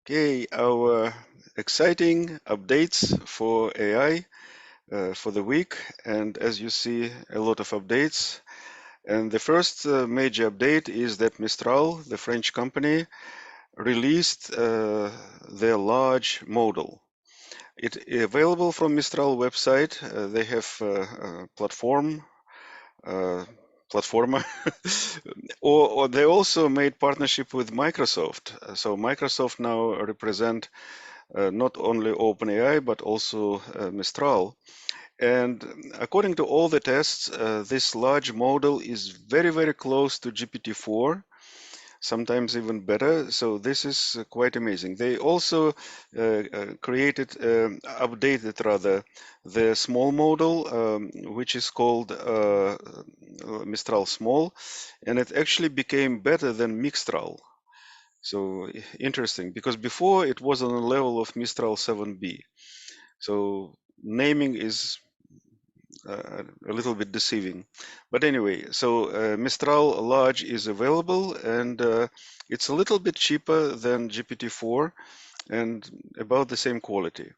Okay, our exciting updates for AI for the week, and as you see, a lot of updates. And the first major update is that Mistral, the French company, released their large model. It's available from Mistral website. They have a uh, platformer, or they also made partnership with Microsoft. So Microsoft now represent not only OpenAI, but also Mistral. And according to all the tests, this large model is very, very close to GPT-4, sometimes even better. So this is quite amazing. They also updated rather, the small model, which is called Mistral Small, and it actually became better than Mixtral. So interesting, because before it was on the level of Mistral 7B. So naming is a little bit deceiving. But anyway, so Mistral Large is available, and it's a little bit cheaper than GPT-4 and about the same quality.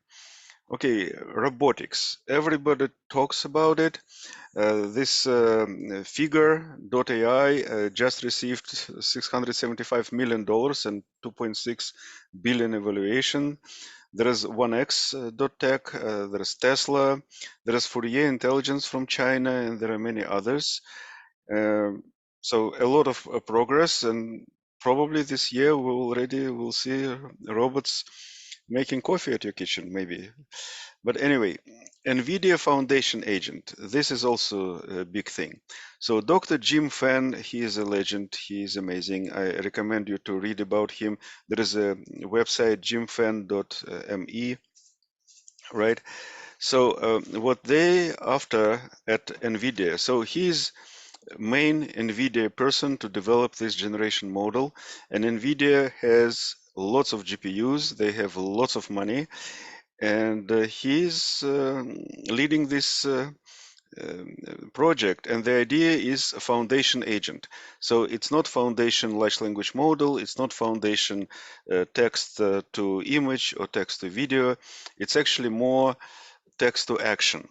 Okay, robotics. Everybody talks about it. This Figure.ai just received $675 million and 2.6 billion evaluation. There is 1x.tech, there is Tesla, there is Fourier Intelligence from China, and there are many others. Um, so a lot of progress, and probably this year we already will see robots making coffee at your kitchen, maybe. But anyway, Nvidia Foundation Agent. This is also a big thing. So Dr. Jim Fan, he is a legend. He is amazing. I recommend you to read about him. There is a website, jimfan.me, right? So what they after at Nvidia. So he's main Nvidia person to develop this generation model, and Nvidia has lots of GPUs. They have lots of money, and he's leading this project, and the idea is a foundation agent. So it's not foundation large language model, it's not foundation text to image or text to video, it's actually more text to action.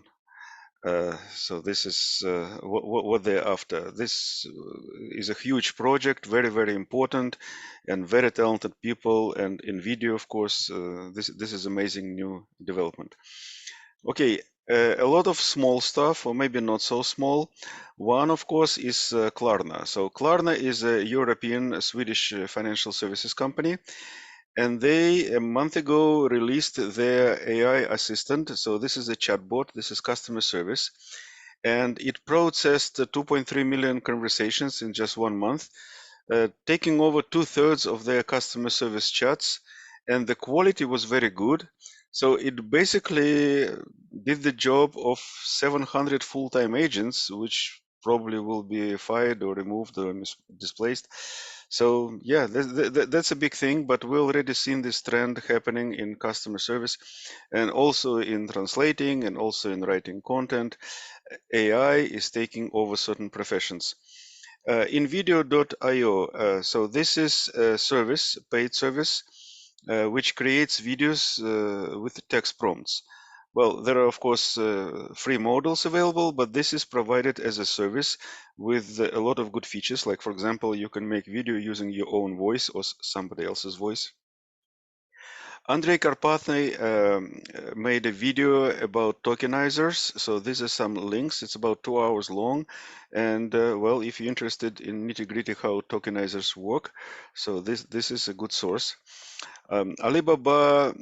So this is what they're after. This is a huge project, very, very important, and very talented people. And NVIDIA, of course, this is amazing new development. Okay, a lot of small stuff, or maybe not so small. One, of course, is Klarna. So Klarna is a European Swedish financial services company, and they a month ago released their AI assistant. So this is a chatbot. This is customer service, and it processed 2.3 million conversations in just 1 month, taking over 2/3 of their customer service chats, and the quality was very good. So it basically did the job of 700 full-time agents, which probably will be fired or removed or displaced. So yeah, that's a big thing, but we already seen this trend happening in customer service and also in translating and also in writing content. AI is taking over certain professions. InVideo.io. So this is a service, paid service, which creates videos with text prompts. Well, there are of course free models available, but this is provided as a service with a lot of good features. Like for example, you can make video using your own voice or somebody else's voice. Andrej Karpathy made a video about tokenizers. So these are some links. It's about 2 hours long. And well, if you're interested in nitty-gritty how tokenizers work, so this is a good source. Alibaba,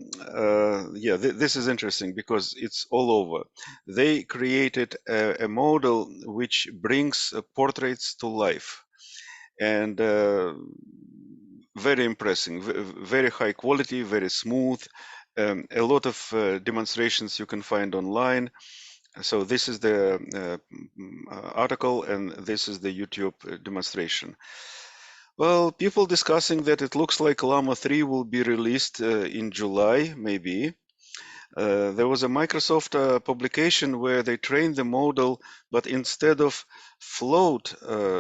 this is interesting because it's all over. They created a model which brings portraits to life. And very impressive, very high quality, very smooth. A lot of demonstrations you can find online. So this is the article, and this is the YouTube demonstration. Well, people discussing that it looks like Llama 3 will be released in July, maybe. There was a Microsoft publication where they trained the model, but instead of float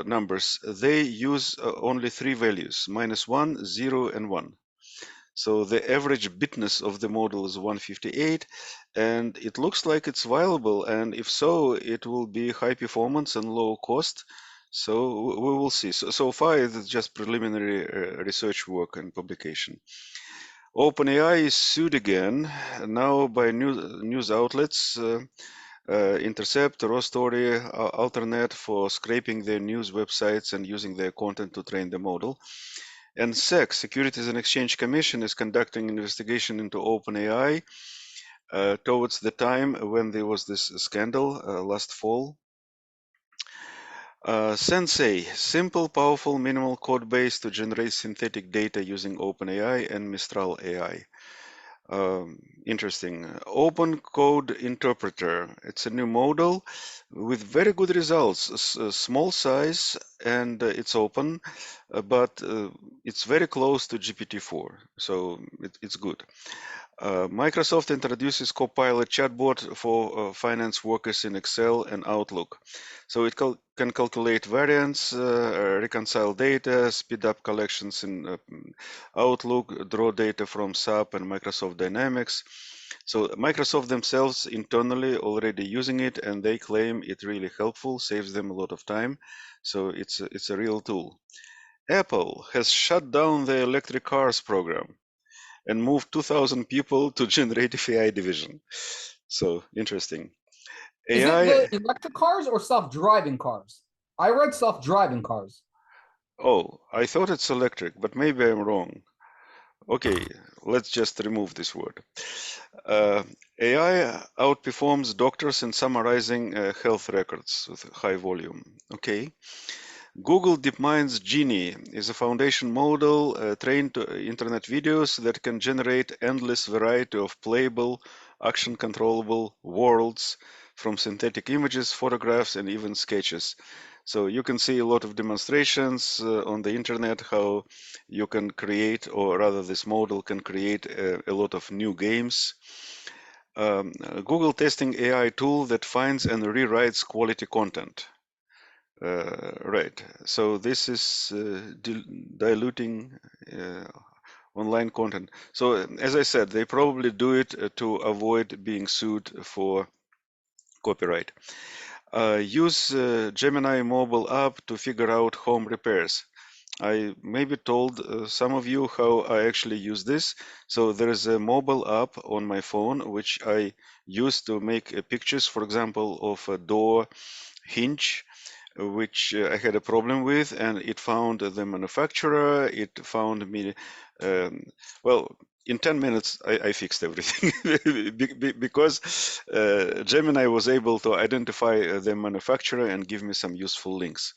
numbers, they use only 3 values, -1, 0, and 1. So the average bitness of the model is 158, and it looks like it's viable. And if so, it will be high performance and low cost. So we will see. So far, it's just preliminary research work and publication. OpenAI is sued again, now by news outlets, Intercept, Raw Story, Alternet, for scraping their news websites and using their content to train the model. And SEC, Securities and Exchange Commission, is conducting investigation into OpenAI towards the time when there was this scandal last fall. Sensei, simple, powerful, minimal code base to generate synthetic data using OpenAI and Mistral AI. Interesting. OpenCodeInterpreter. It's a new model with very good results. Small size, and it's open, but it's very close to GPT-4, so it's good. Microsoft introduces Copilot chatbot for finance workers in Excel and Outlook. So it can calculate variance, reconcile data, speed up collections in Outlook, draw data from SAP and Microsoft Dynamics. So Microsoft themselves internally already using it, and they claim it really helpful, saves them a lot of time. So it's a real tool. Apple has shut down the electric cars program and moved 2,000 people to generative AI division. So interesting. Is it AI. the electric cars or self-driving cars? I read self-driving cars. Oh, I thought it's electric, but maybe I'm wrong. Okay, let's just remove this word. AI outperforms doctors in summarizing health records with high volume. Okay. Google DeepMind's Genie is a foundation model trained to internet videos that can generate endless variety of playable, action controllable worlds from synthetic images, photographs, and even sketches. So you can see a lot of demonstrations on the internet how you can create, or rather this model can create a lot of new games. Google testing AI tool that finds and rewrites quality content. Right. So this is diluting online content. So as I said, they probably do it to avoid being sued for copyright. Use Gemini mobile app to figure out home repairs. I maybe told some of you how I actually use this. So there is a mobile app on my phone which I use to make pictures, for example, of a door hinge which I had a problem with, and it found the manufacturer. It found me, well, in 10 minutes, I fixed everything because Gemini was able to identify the manufacturer and give me some useful links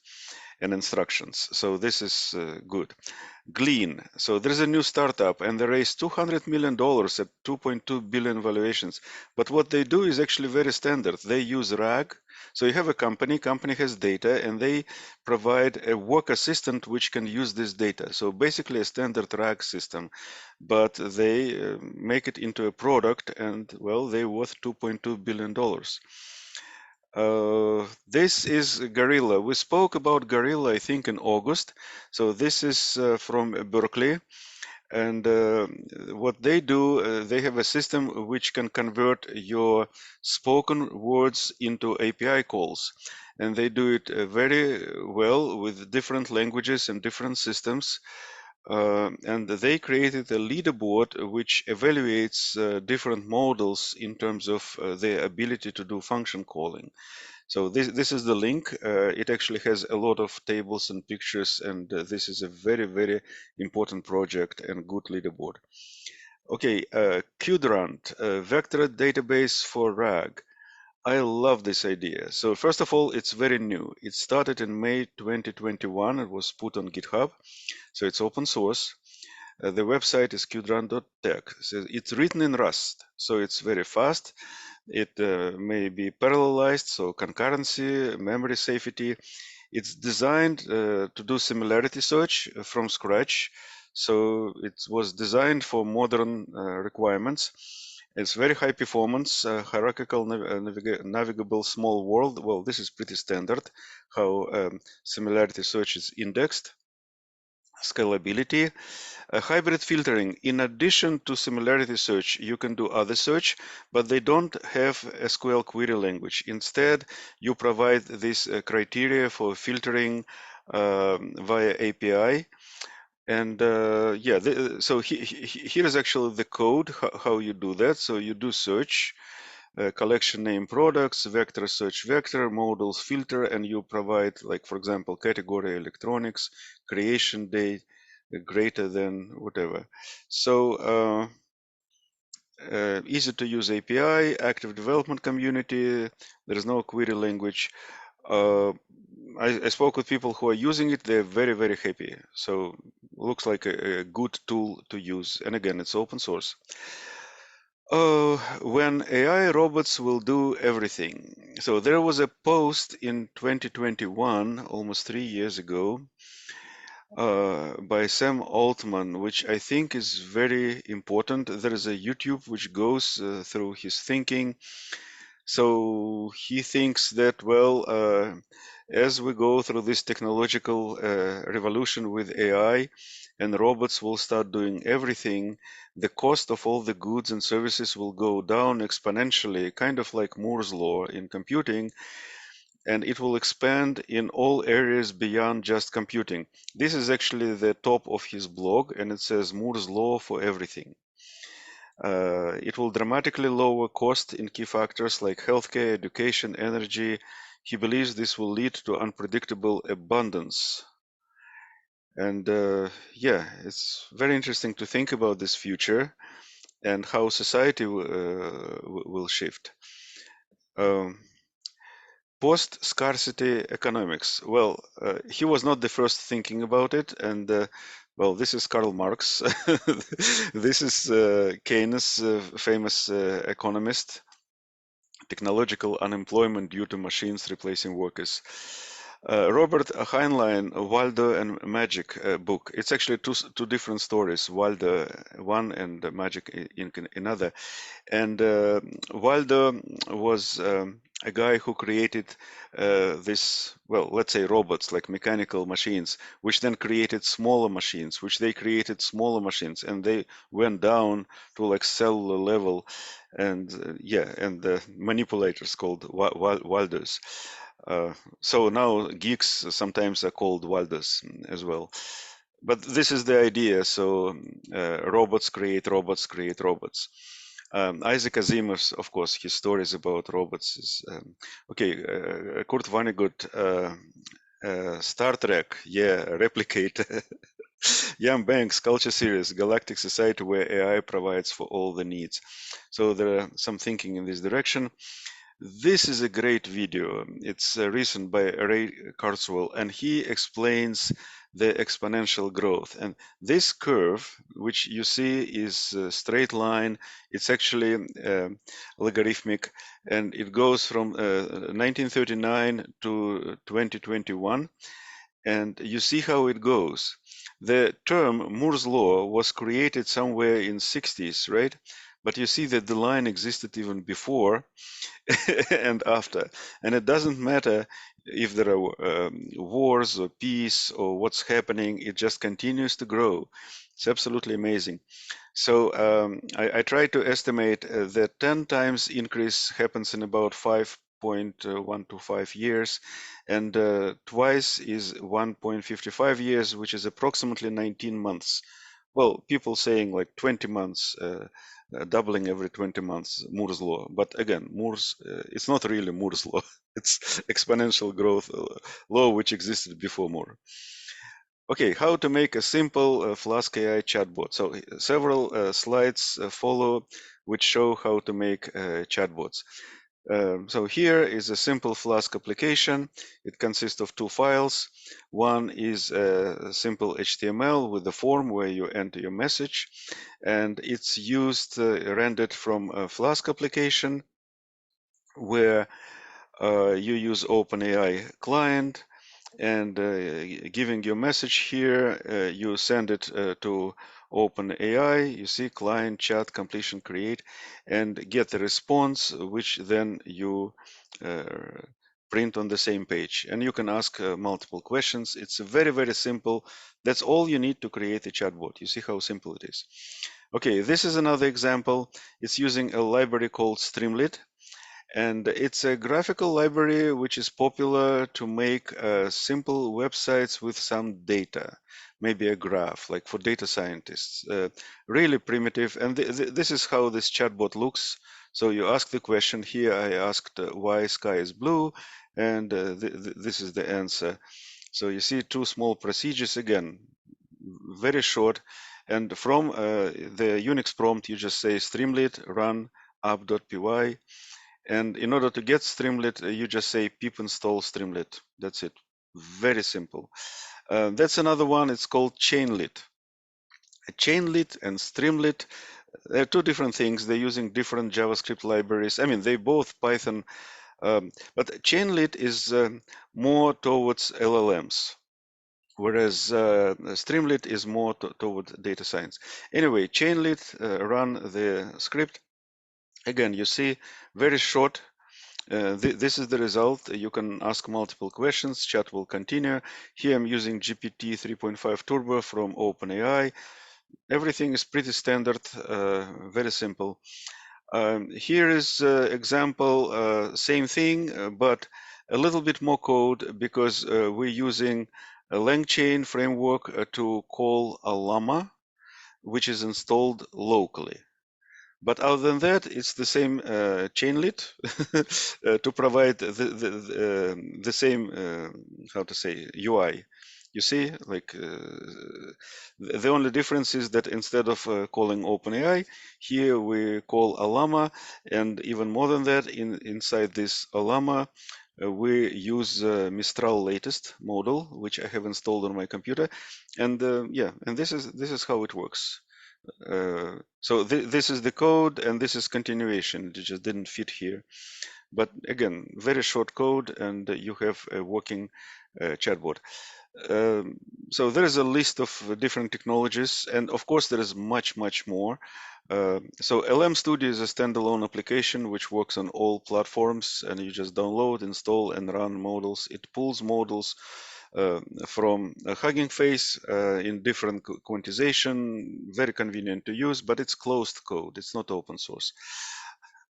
and instructions. So this is good. Glean. So there's a new startup and they raised $200 million at 2.2 billion valuations. But what they do is actually very standard. They use RAG. So you have a company has data, and they provide a work assistant which can use this data. So basically a standard RAG system, but they make it into a product, and well, they're worth $2.2 billion. This is Gorilla. We spoke about Gorilla, I think, in August. So this is from Berkeley. And what they do, they have a system which can convert your spoken words into API calls. And they do it very well with different languages and different systems. And they created a leaderboard which evaluates different models in terms of their ability to do function calling. So this is the link. It actually has a lot of tables and pictures, and this is a very important project and good leaderboard. Okay, qdrant, vector database for RAG. I love this idea. So first of all, it's very new. It started in May 2021. It was put on GitHub, so it's open source. The website is qdrant.tech. So it's written in Rust, so it's very fast. It may be parallelized, so concurrency, memory safety. It's designed to do similarity search from scratch. So it was designed for modern requirements. It's very high performance, hierarchical navigable small world. Well, this is pretty standard how similarity search is indexed. Scalability. Hybrid filtering. In addition to similarity search, you can do other search, but they don't have SQL query language. Instead, you provide this criteria for filtering via API. And yeah, so here is actually the code, how you do that. So you do search, collection name products, vector search vector, models filter, and you provide, like, for example, category electronics, creation date, greater than whatever. So easy to use API, active development community, there is no query language. Uh, I spoke with people who are using it. They're very, very happy. So looks like a good tool to use. And again, it's open source. When AI robots will do everything. So there was a post in 2021, almost 3 years ago, by Sam Altman, which I think is very important. There is a YouTube which goes through his thinking. So he thinks that, well, as we go through this technological revolution with AI and robots will start doing everything, the cost of all the goods and services will go down exponentially, kind of like Moore's law in computing, and it will expand in all areas beyond just computing. This is actually the top of his blog, and it says Moore's law for everything. It will dramatically lower cost in key factors like healthcare, education, energy. He believes this will lead to unpredictable abundance. And yeah, it's very interesting to think about this future and how society will shift. Um, Post-scarcity economics. Well, he was not the first thinking about it, and well, this is Karl Marx. This is Keynes, famous economist. Technological unemployment due to machines replacing workers. Robert Heinlein, Waldo and Magic book. It's actually two different stories. Waldo one and Magic in another. And Waldo was a guy who created this, well, let's say robots, like mechanical machines, which then created smaller machines, which they created smaller machines, and they went down to like cellular level, and yeah, and the manipulators called Waldos. So now geeks sometimes are called Waldos as well. But this is the idea. So robots create robots create robots. Isaac Asimov's, of course, his stories about robots is okay. Kurt Vonnegut, Star Trek, yeah, Replicate, Yam Banks, Culture Series, Galactic Society, where AI provides for all the needs. So there are some thinking in this direction. This is a great video. It's recent by Ray Kurzweil, and he explains the exponential growth. And this curve, which you see is a straight line, it's actually logarithmic, and it goes from 1939 to 2021. And you see how it goes. The term Moore's law was created somewhere in 60s, right? But you see that the line existed even before and after. And it doesn't matter if there are wars or peace or what's happening, it just continues to grow. It's absolutely amazing. So I try to estimate that 10 times increase happens in about 5.125 years, and twice is 1.55 years, which is approximately 19 months. Well, people saying like 20 months, doubling every 20 months, Moore's law. But again, it's not really Moore's law. It's exponential growth law, which existed before Moore. Okay, how to make a simple Flask AI chatbot. So several slides follow which show how to make chatbots. So here is a simple Flask application. It consists of two files. One is a simple HTML with a form where you enter your message, and it's used rendered from a Flask application where you use OpenAI client, and giving your message here, you send it to OpenAI, you see client, chat, completion, create, and get the response, which then you print on the same page. And you can ask multiple questions. It's very, very simple. That's all you need to create a chatbot. You see how simple it is. Okay, this is another example. It's using a library called Streamlit. And it's a graphical library which is popular to make simple websites with some data, maybe a graph, like for data scientists. Really primitive. And this is how this chatbot looks. So you ask the question here. I asked why sky is blue, and this is the answer. So you see two small procedures again, very short. And from the Unix prompt, you just say Streamlit run app.py, and in order to get Streamlit, you just say pip install Streamlit. That's it. Very simple. That's another one. It's called Chainlit. Chainlit and Streamlit, they're two different things. They're using different JavaScript libraries. I mean, they both Python, but Chainlit is more towards LLMs, whereas Streamlit is more toward data science. Anyway, Chainlit run the script. Again, you see very short. This is the result. You can ask multiple questions. Chat will continue. Here I'm using GPT 3.5 Turbo from OpenAI. Everything is pretty standard, very simple. Here is example, same thing, but a little bit more code because we're using a LangChain framework to call Ollama, which is installed locally. But other than that, it's the same chainlit to provide the same, how to say, UI. You see, like the only difference is that instead of calling OpenAI, here we call Ollama, and even more than that, inside this Ollama, we use Mistral latest model, which I have installed on my computer, and yeah, and this is how it works. So this is the code, and this is continuation. It just didn't fit here. But again, very short code, and you have a working chatbot. So there is a list of different technologies, and of course there is much, much more. So LM Studio is a standalone application which works on all platforms, and you just download, install, and run models. It pulls models from Hugging Face in different quantization, very convenient to use, but it's closed code. It's not open source.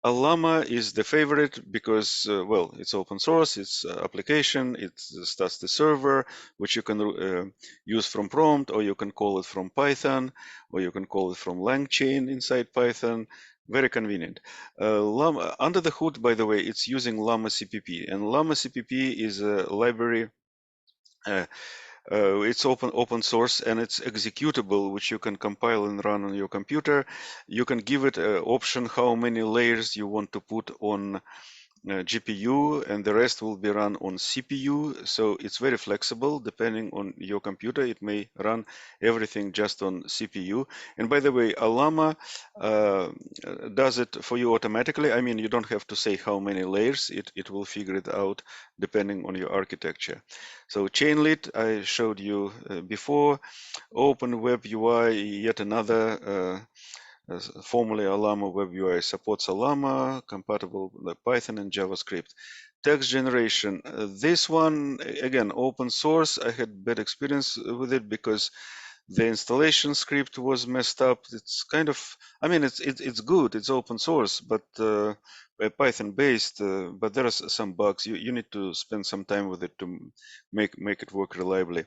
Ollama is the favorite because, well, it's open source, it's application, it starts the server, which you can use from prompt, or you can call it from Python, or you can call it from LangChain inside Python. Very convenient. Llama, under the hood, by the way, it's using Llama CPP, and Llama CPP is a library. It's open source, and it's executable, which you can compile and run on your computer. You can give it an option how many layers you want to put on GPU, and the rest will be run on CPU. So it's very flexible. Depending on your computer, it may run everything just on CPU. And by the way, Ollama does it for you automatically. I mean, you don't have to say how many layers. It will figure it out depending on your architecture. So Chainlit, I showed you before. Open Web UI, yet another formerly Ollama Web UI supports Ollama, compatible with Python and JavaScript. Text generation. This one, again, open source. I had bad experience with it because the installation script was messed up. It's kind of, I mean, it's good. It's open source, but Python based. But there are some bugs. You need to spend some time with it to make it work reliably.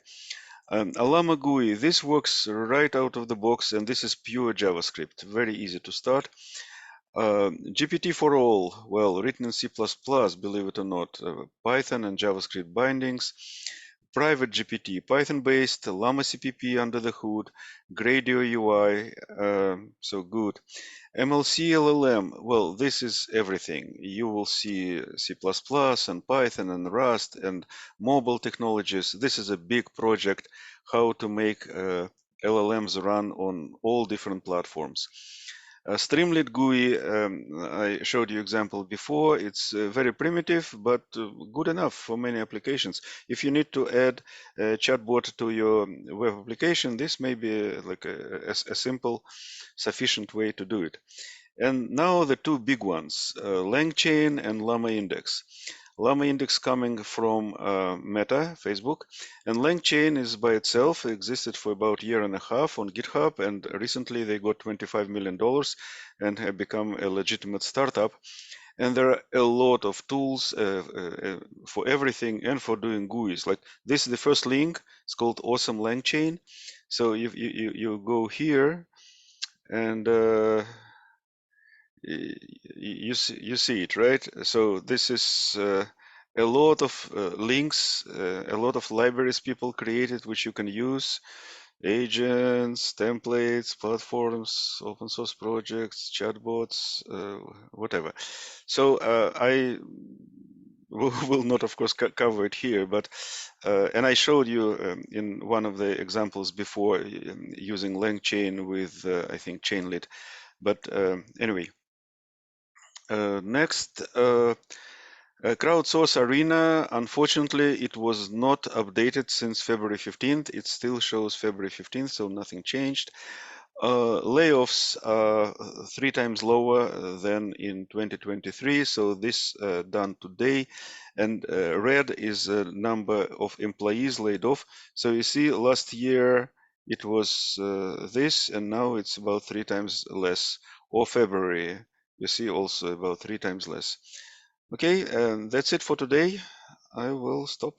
Ollama GUI, this works right out of the box, and this is pure JavaScript, very easy to start. GPT for all, well, written in C++, believe it or not, Python and JavaScript bindings. Private GPT, Python-based, Llama CPP under the hood, Gradio UI, so good. MLC LLM, well, this is everything. You will see C++ and Python and Rust and mobile technologies. This is a big project, how to make LLMs run on all different platforms. Streamlit GUI, I showed you example before. It's very primitive, but good enough for many applications. If you need to add a chatbot to your web application, this may be like a simple, sufficient way to do it. And now the two big ones, LangChain and Llama Index. Llama index coming from Meta, Facebook, and LangChain is by itself existed for about a year and a half on GitHub, and recently they got $25 million and have become a legitimate startup. And there are a lot of tools for everything and for doing GUIs. Like this is the first link. It's called Awesome LangChain. So you go here and you see it, right? So this is a lot of links, a lot of libraries people created which you can use, agents, templates, platforms, open source projects, chatbots, whatever. So I will not, of course, cover it here, but and I showed you in one of the examples before using LangChain with I think Chainlit. But anyway, next, Crowdsource Arena, unfortunately, it was not updated since February 15th. It still shows February 15th, so nothing changed. Layoffs are 3 times lower than in 2023, so this done today. And red is the number of employees laid off. So you see, last year it was this, and now it's about 3 times less. Or February, you see also about 3 times less. Okay, that's it for today. I will stop.